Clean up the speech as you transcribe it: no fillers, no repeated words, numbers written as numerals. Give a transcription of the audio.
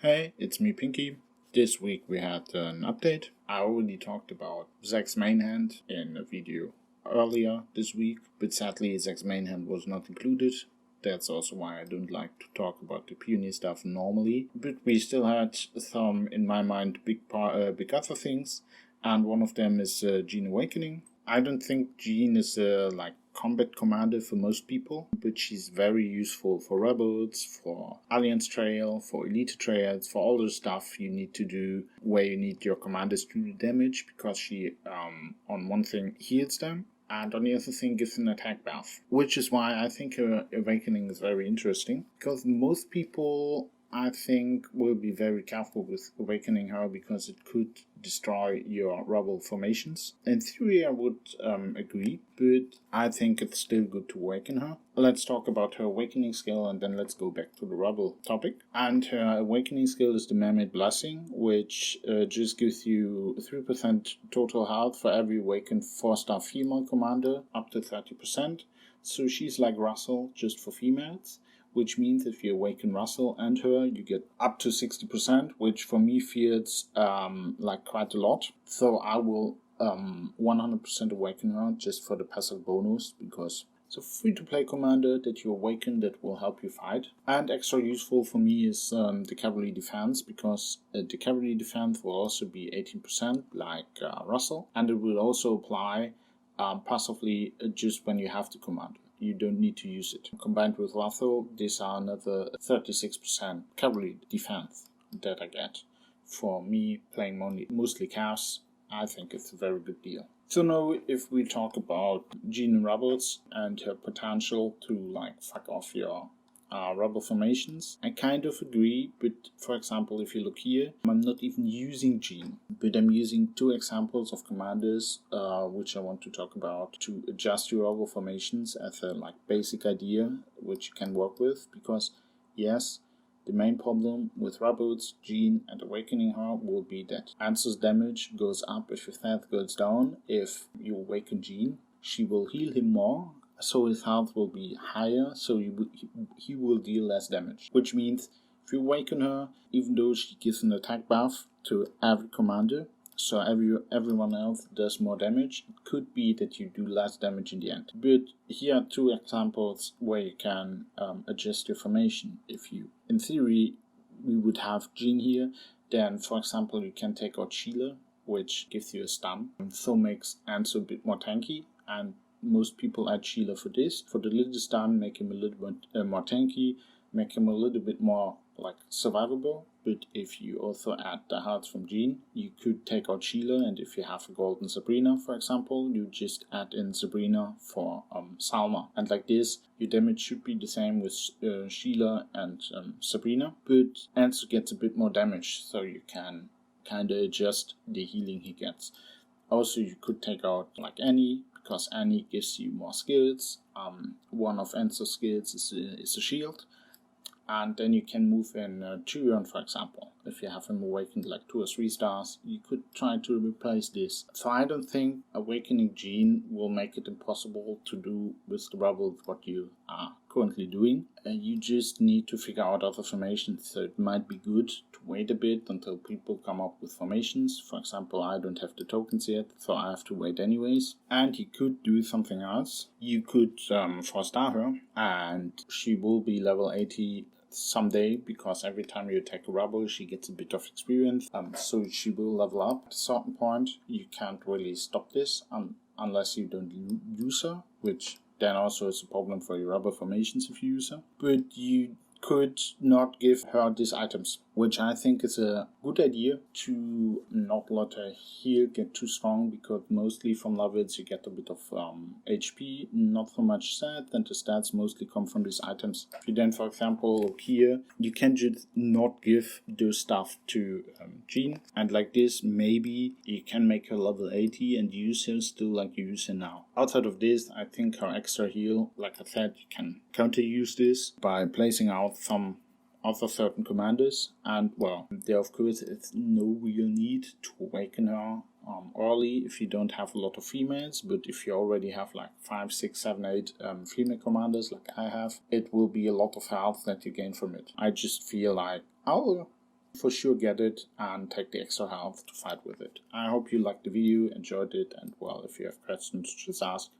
Hey, it's me Pinky. This week we had an update. I already talked about Zack's main hand in a video earlier this week, but sadly Zack's main hand was not included. That's also why I don't like to talk about the peony stuff normally. But we still had some, in my mind, big other things, and one of them is Jeane Awakening. I don't think Jeane is a combat commander for most people, but she's very useful for rebels, for alliance trail, for elite trails, for all the stuff you need to do where you need your commanders to do damage, because she on one thing heals them and on the other thing gives an attack buff, which is why I think her awakening is very interesting, because most people I think will be very careful with awakening her because it could destroy your rebel formations. In theory I would agree, but I think it's still good to awaken her. Let's talk about her awakening skill and then let's go back to the rebel topic. And her awakening skill is the Mermaid Blessing, which just gives you 3% total health for every awakened 4-star female commander, up to 30%. So she's like Russell, just for females. Which means if you awaken Russell and her, you get up to 60%, which for me feels like quite a lot. So I will 100% awaken her just for the passive bonus, because it's a free-to-play commander that you awaken that will help you fight. And extra useful for me is the cavalry defense, because the cavalry defense will also be 18% like Russell, and it will also apply passively just when you have the commander. You don't need to use it. Combined with Russell, these are another 36% cavalry defense that I get. For me, playing mostly Chaos, I think it's a very good deal. So now, if we talk about Jeane Rebels and her potential to fuck off your rebel formations, I kind of agree, but for example, if you look here, I'm not even using Jeane, but I'm using two examples of commanders which I want to talk about to adjust your rebel formations as a basic idea which you can work with, because yes, the main problem with rebels, Jeane, and awakening her will be that Answer's damage goes up if his health goes down. If you awaken Jeane, she will heal him more, so his health will be higher, so he will deal less damage. Which means if you awaken her, even though she gives an attack buff to every commander, so everyone else does more damage, it could be that you do less damage in the end. But here are two examples where you can adjust your formation. If you, in theory, we would have Jeane here, then for example you can take out Sheila, which gives you a stun, and so makes Answer a bit more tanky, and most people add Sheila for this. For the little stun, make him a little bit more tanky, make him a little bit more survivable. But if you also add the hearts from Jeane, you could take out Sheila, and if you have a golden Sabrina, for example, you just add in Sabrina for Salma. And like this, your damage should be the same with Sheila and Sabrina, but Answer gets a bit more damage, so you can kind of adjust the healing he gets. Also, you could take out Annie, because Annie gives you more skills. One of Answer's skills is a shield. And then you can move in Tyrion, for example. If you have him awakened 2 or 3 stars, you could try to replace this. So I don't think awakening Jeane will make it impossible to do with the rebels what you are currently doing. You just need to figure out other formations, so it might be good to wait a bit until people come up with formations. For example, I don't have the tokens yet, so I have to wait anyways. And you could do something else. You could 4-star her, and she will be level 80 someday, because every time you attack a rebel she gets a bit of experience, so she will level up. At a certain point you can't really stop this unless you don't use her, which then also is a problem for your rebel formations if you use her. But you could not give her these items, which I think is a good idea, to not let her heal get too strong, because mostly from levels you get a bit of HP, not so much stat, and the stats mostly come from these items. If you then, for example, look here, you can just not give those stuff to Jeane, and like this maybe you can make her level 80 and use her still like you use her now. Outside of this, I think her extra heal, like I said, you can counter use this by placing out some other certain commanders, and well, there of course it's no real need to awaken her early if you don't have a lot of females, but if you already have 5, 6, 7, 8 female commanders like I have, it will be a lot of health that you gain from it. I just feel I'll for sure get it and take the extra health to fight with it. I hope you liked the video, enjoyed it, and well, if you have questions, just ask.